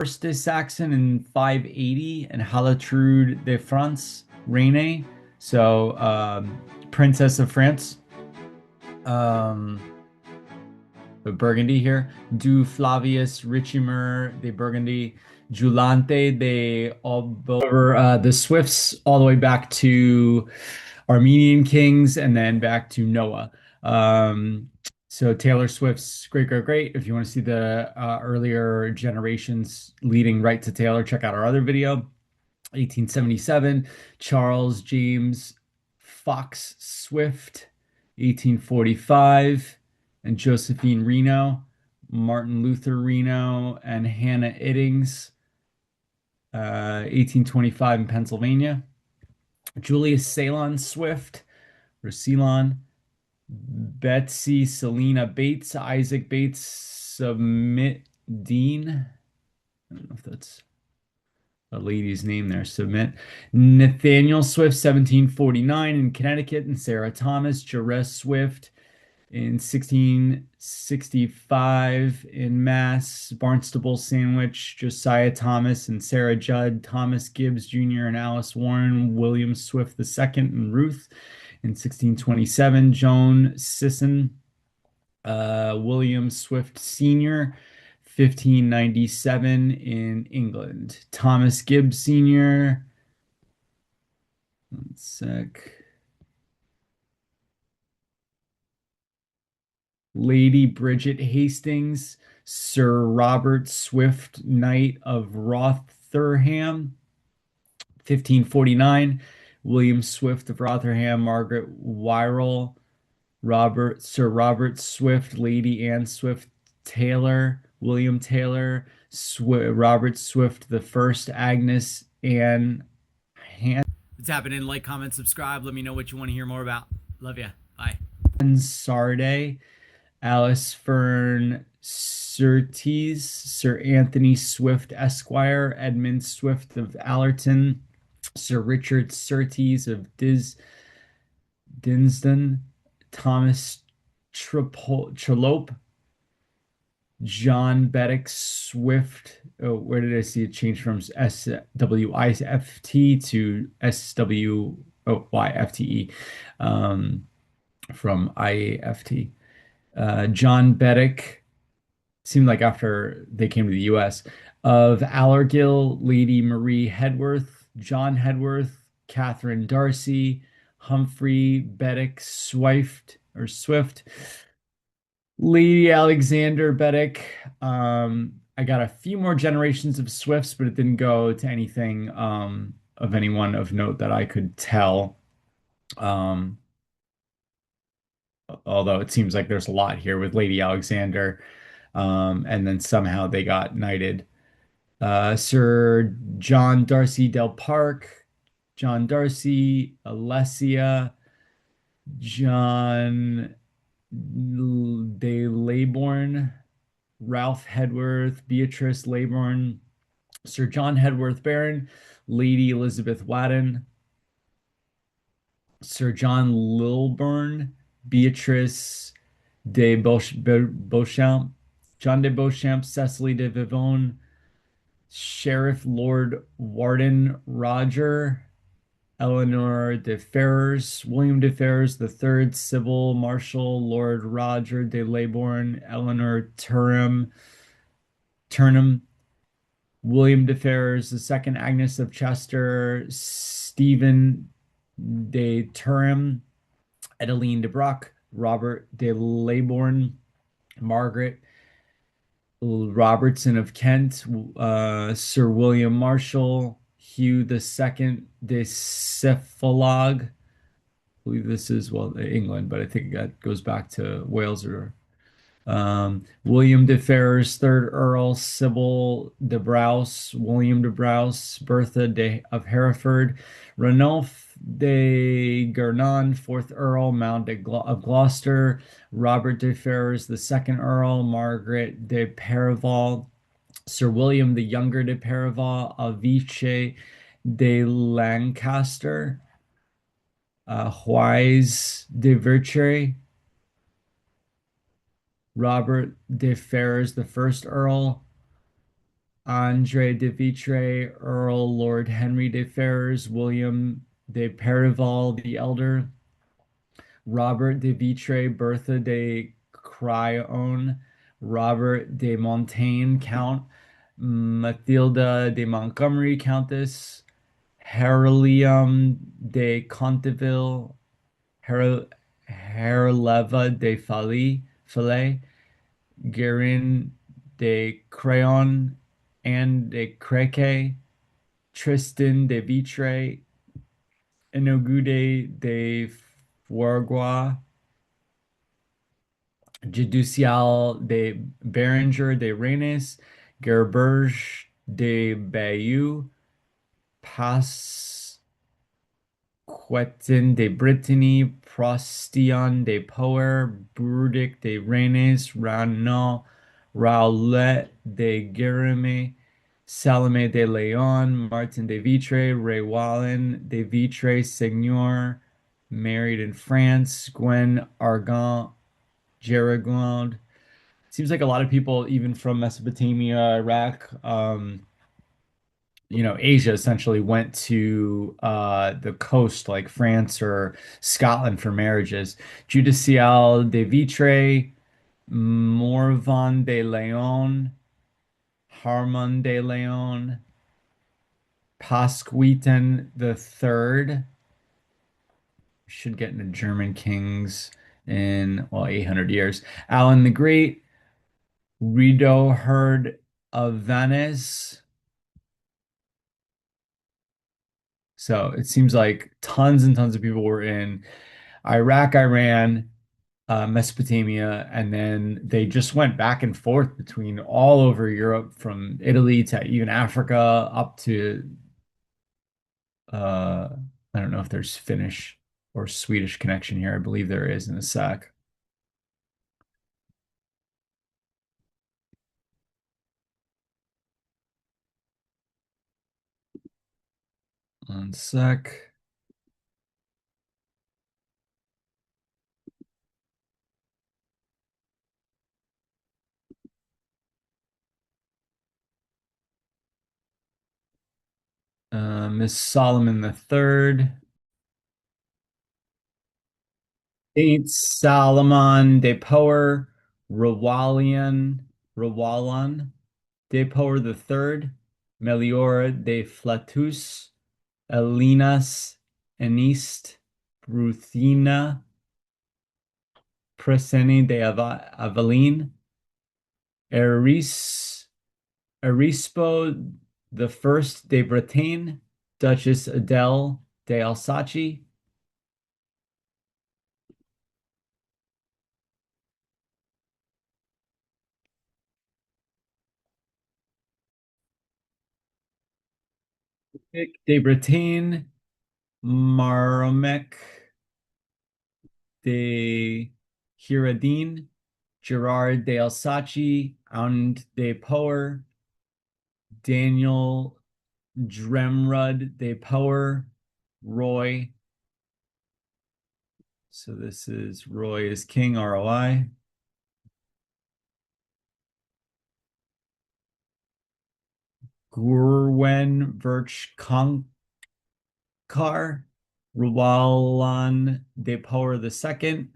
de Saxon in 580 and Halatrude de France Reine, so Princess of France, um, Burgundy here. Du Flavius Ricimer de Burgundy, Julante de Albo, the Swifts all the way back to Armenian Kings and then back to Noah. Um, so Taylor Swift's great, great, great. If you want to see the earlier generations leading right to Taylor, check out our other video. 1877, Charles James Fox Swift, 1845, and Josephine Reno, Martin Luther Reno, and Hannah Iddings, 1825 in Pennsylvania. Julius Ceylon Swift, or Ceylon, Betsy Selena Bates, Isaac Bates, Submit Dean. I don't know if that's a lady's name there. Submit. Nathaniel Swift, 1749 in Connecticut, and Sarah Thomas, Jerez Swift in 1665 in Mass, Barnstable Sandwich, Josiah Thomas and Sarah Judd, Thomas Gibbs Jr. and Alice Warren, William Swift II and Ruth in 1627, Joan Sisson, William Swift Sr., 1597 in England. Thomas Gibbs Sr. One sec. Lady Bridget Hastings, Sir Robert Swift, Knight of Rotherham, 1549. William Swift of Rotherham, Margaret Wyrell, Sir Robert Swift, Lady Anne Swift Taylor, William Taylor, Robert Swift the First, Agnes Anne Han. What's happening? Like, comment, subscribe. Let me know what you want to hear more about. Love ya. Bye. Sarday, Alice Fern Surtees, Sir Anthony Swift Esquire, Edmund Swift of Allerton, Sir Richard Surtees of Dinsdon, Thomas Trolope, John Beddock Swift. Oh, where did I see it change from SWIFT to SWYFTE, from IAFT. John Beddock, seemed like after they came to the US, of Allergill, Lady Marie Hedworth, John Hedworth, Catherine Darcy, Humphrey Beddock Swift, Lady Alexander Beddock. I got a few more generations of Swifts, but it didn't go to anything of anyone of note that I could tell. Although it seems like there's a lot here with Lady Alexander, and then somehow they got knighted. Sir John Darcy Del Park, John Darcy, Alessia, John de Leybourne, Ralph Hedworth, Beatrice Leybourne, Sir John Hedworth Baron, Lady Elizabeth Wadden, Sir John Lilburne, Beatrice de Beauchamp, John de Beauchamp, Cecily de Vivonne, Sheriff Lord Warden Roger, Eleanor de Ferrers, William de Ferrers III, Sybil Marshall, Lord Roger de Leybourne, Eleanor Turnham, William de Ferrers II, Agnes of Chester, Stephen de Turham, Edeline de Brock, Robert de Leybourne, Margaret Robertson of Kent, Sir William Marshall, Hugh II de Cephalog. I believe this is, well, England, but I think that goes back to Wales or William de Ferrers, third Earl, Sybil de Browse, William de Browse, Bertha of Hereford, Ranulph de Gernon, fourth Earl, Mount of Gloucester, Robert de Ferrers, the second Earl, Margaret de Perival, Sir William the Younger de Perival, Avice de Lancaster, Huys de Verchery, Robert de Ferrers, the first Earl, Andre de Vitre, Earl Lord Henry de Ferrers, William de Perival the Elder, Robert de Vitre, Bertha de Crillon, Robert de Montaigne, Count, Mathilda de Montgomery, Countess, Herlium de Conteville, Her Herleva de Falais, Guerin de Crayon, Anne de Crequy, Tristan de Vitre, Enogude de Fourgois, Judicial de Berenger de Rennes, Gerberge de Bayeux, Pasquetin de Brittany, Prostion de Poer, Brudic de Rennes, Ranal, Raulet de Guereme, Salome de Leon, Martin de Vitre, Ray Wallen de Vitre, Seigneur, married in France, Gwen Argand, Jerigold. Seems like a lot of people, even from Mesopotamia, Iraq, Asia essentially went to the coast, like France or Scotland, for marriages. Judicial de Vitre, Morvan de Leon, Harmon de Leon, Pasquetin the Third. Should get into German kings in, well, 800 years. Alan the Great, Rido of Venice. So it seems like tons and tons of people were in Iraq, Iran, Mesopotamia, and then they just went back and forth between all over Europe, from Italy to even Africa, up to uh, I don't know if there's Finnish or Swedish connection here. I believe there is in a sec. One sec. Miss Solomon the Third, Saint Salomon de Poer, Rawalan de Poer the Third, Melior de Flatus, Elinas Enist, Ruthina, Preseni de Aveline, Eris, Erispo the First de Bretagne, Duchess Adele de Alsace, de Bretagne, Maromek de Hiradine, Gerard de Alsace, and de Poer, Daniel Dremrud de Poer, Roy. So this is Roy is king, ROI. Gurwen Virch Konkar, Ruwalan de Poer the second.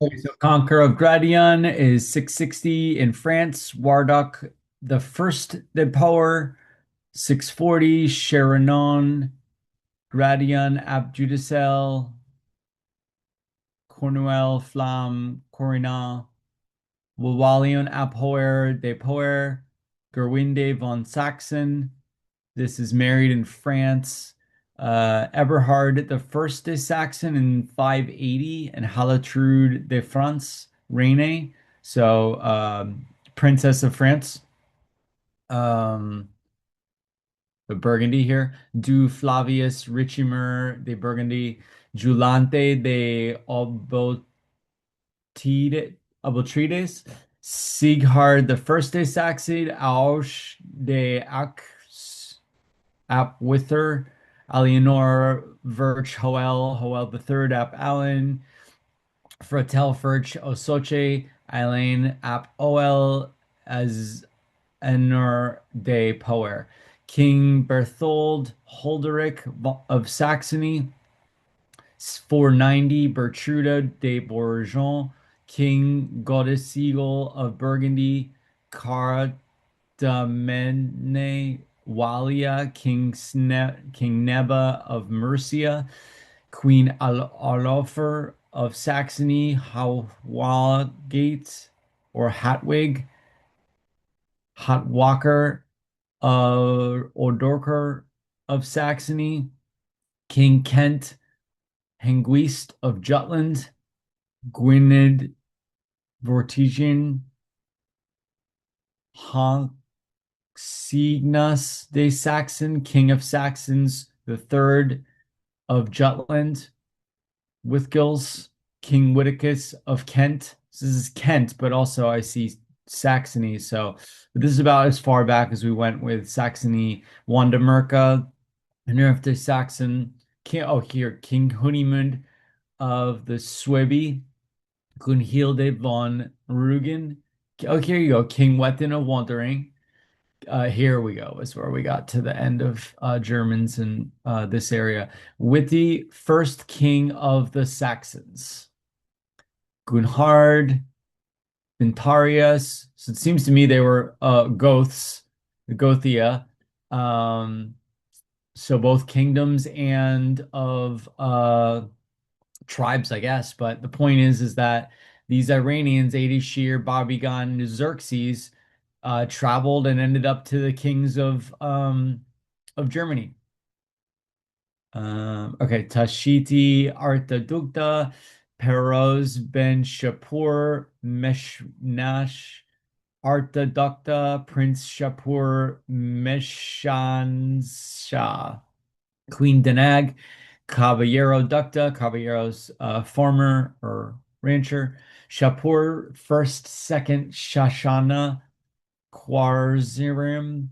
Okay, so Conqueror of Gradion is 660 in France. Wardock the first de Poer, 640. Charanon, Gradion, Ab Judicel, Cornuel, Flam, Corinna, Wawalion, Ab Hoer, de Poer, Gerwinde von Saxon. This is married in France. Eberhard the First de Saxon in 580, and Halatrude de France, Reine. So, Princess of France. Um, the Burgundy here. Du Flavius Ricimer de Burgundy. Julante de Abotrides. Sighard the First de Saxon. Aush de Ax. Ap Wither, Alienor Virch Hoel, Hoel the Third, Ap Allen, Fratel Virch Osoche, Eileen Ap Oel, as Enor de Poer. King Berthold Holderic of Saxony, 490. Bertruda de Bourgogne, King Godesigal of Burgundy, Cardamene Walia, King Neba of Mercia, Queen Alofer of Saxony, Hawagate or Hatwig, Hotwalker Odorker of Saxony, King Kent Hengwist of Jutland, Gwynedd Vortigern, Honsignus de Saxon, King of Saxons, the third of Jutland, Withgils, King Witticus of Kent. So this is Kent, but also I see Saxony. So this is about as far back as we went with Saxony, Wandermerka, Nerf Saxon, King, oh here, King Hunimund of the Suebi, Gunhilde von Rugen. Oh, here you go, King Wetin of Wandering. Here we go, is where we got to the end of Germans in this area. Witti, first king of the Saxons. Gunhard, Vintarius. So it seems to me they were Goths, Gothia. Um, so both kingdoms and of tribes, I guess. But the point is that these Iranians, Adishir, Babigan, Xerxes, traveled and ended up to the kings of Germany. Okay, Tashiti, Artadukta, Peroz Ben Shapur, Meshnash, Artadukta, Prince Shapur, Meshansha, Queen Danag, Caballero Ducta, Caballero's farmer or rancher, Shapur, first, second, Shashana, Khwarezm,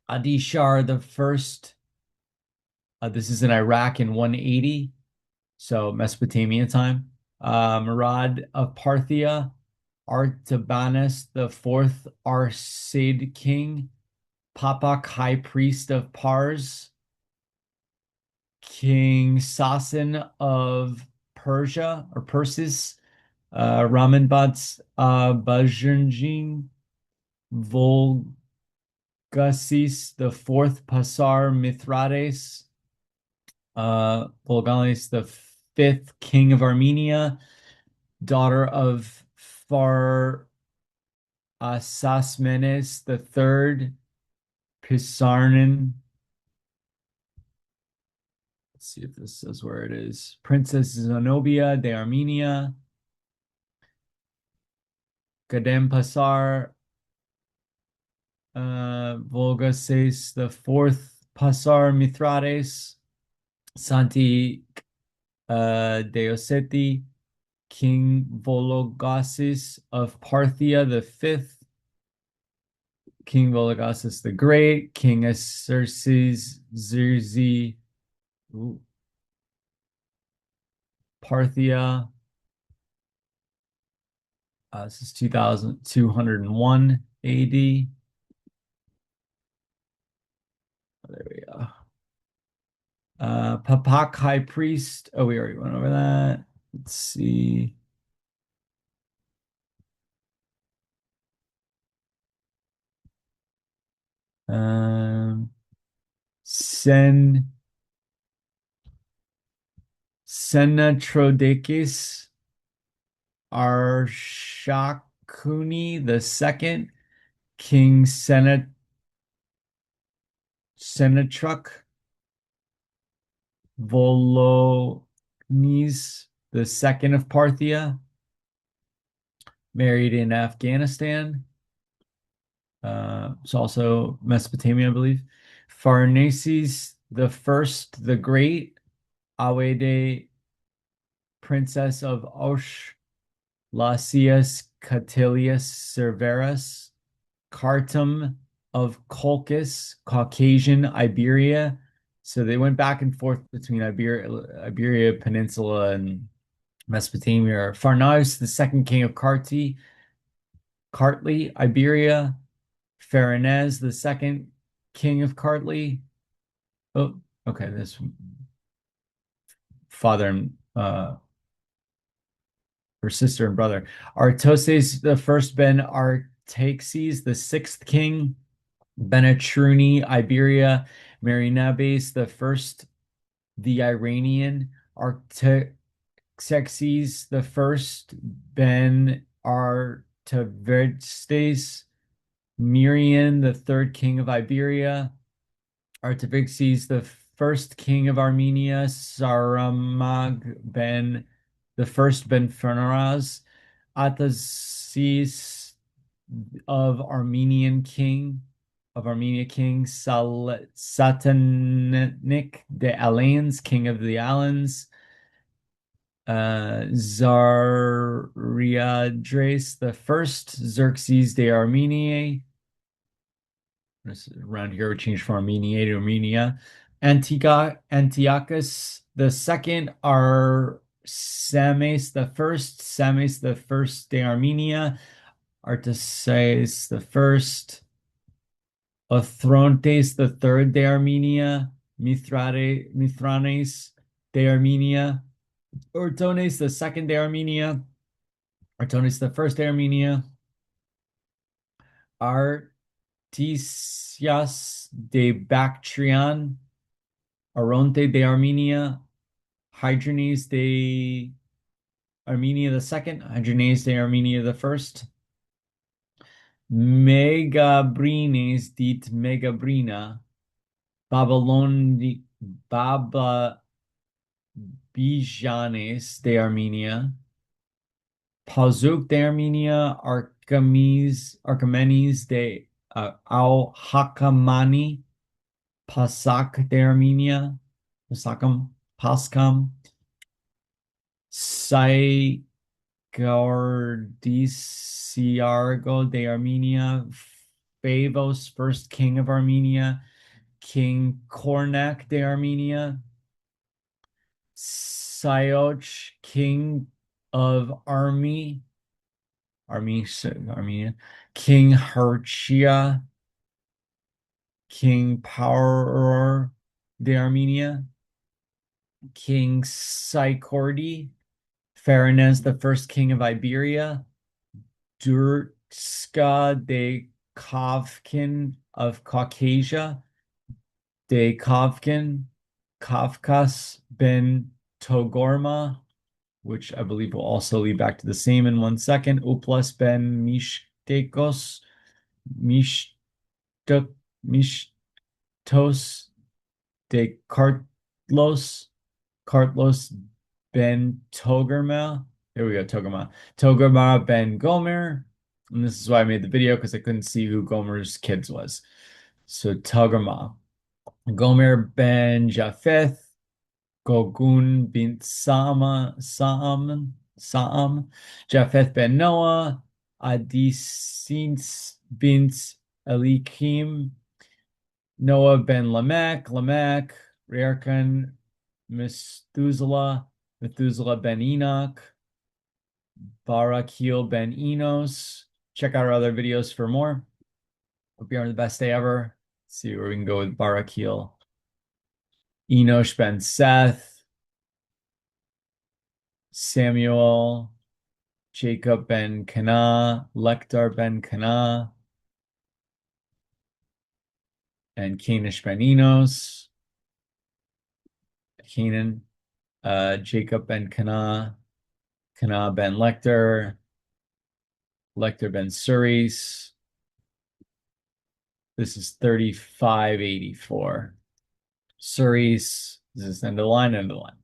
Adishar the first. This is in Iraq in 180, so Mesopotamia time. Murad of Parthia, Artabanus the fourth Arsaid king, Papak high priest of Pars, King Sasan of Persia or Persis, Ramanbats Bajunjin, Volgasis the fourth Pasar Mithridates, Volgalis the fifth king of Armenia, daughter of Far Sasmenes the third, Pisarnin. Let's see if this says where it is. Princess Zenobia de Armenia, Kadem Pasar, Volgases the fourth Pasar Mithridates, Santi Deoseti, King Vologasis of Parthia the fifth, King Vologasis the Great, King Xerxes Xerxes, Parthia. This is 2201 AD. There we go. Papak High Priest. Oh, we already went over that. Let's see. Senatrodekis Arshakuni the second, King Senatruk Volognes the second of Parthia, married in Afghanistan. It's also Mesopotamia, I believe. Pharnaces the first, the great, Awede, princess of Osh, Lasius Catilius Cerverus, Cartum of Colchis, Caucasian Iberia. So they went back and forth between Iberia Peninsula and Mesopotamia. Pharnaces, the second king of Kartli, Iberia. Pharanez, the second king of Kartli. Oh, okay, this father and her sister and brother. Artoses the first Ben Artaxes, the sixth king. Benetruni, Iberia. Marinabes the first, the Iranian. Artaxerxes the first, Ben Artaxerxes. Mirian, the third king of Iberia. Artaxerxes the first king of Armenia. Saramag ben the first Ben Fernaraz. Atasis of Armenia king. Satanik the Alains, king of the Alans. Zariadres the first, Xerxes de Armeniae. Around here, we changed from Armenia to Armenia. Antiochus the second, Arsames the first, Sames the first de Armenia. Artaxerxes the first, Othrontes the third de Armenia. Mithranes de Armenia. Ortones the second de Armenia. Ortones the first de Armenia. Artisias de Bactrian. Aronte de Armenia. Hydrones de Armenia the second. Hydrones de Armenia the first. Megabrines dit Megabrina. Babijanes de Armenia. Pauzuk de Armenia. Archimenes de Al-Hakamani. Pasak de Armenia. Paskam. Sigardisiargo de Armenia. Favos, first king of Armenia. King Kornak de Armenia. Sioch, king of Armenia. King Herchia. King Power de Armenia. King Sycordi. Pharanez, the first king of Iberia. Durska de Kavkin of Caucasia. De Kavkin. Kafkas ben Togorma, which I believe will also lead back to the same in 1 second. Uplas ben Mishtekos. Mishtos de Cartlos. Cartlos ben Togarma. There we go, Togarma. Togarma ben Gomer. And this is why I made the video, because I couldn't see who Gomer's kids was. So Togarma. Gomer ben Japheth. Gogun bin Saam. Japheth ben Noah. Adisins bin Elikim. Noah ben Lamech. Rearkan Methuselah ben Enoch. Barakil ben Enos. Check out our other videos for more. Hope you're having the best day ever. Let's see where we can go with Barakil. Enosh ben Seth. Samuel. Jacob ben Cana. Lectar ben Cana. And Canish ben Enos. Canaan. Jacob ben Cana. Cana ben Lectar. Lectar ben Suris. This is 3584. Suris. This is end of the line, end of the line.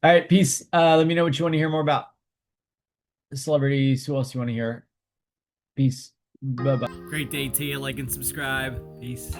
All right, peace. Let me know what you want to hear more about. Celebrities. Who else you want to hear? Peace. Bye-bye. Great day to you. Like and subscribe. Peace.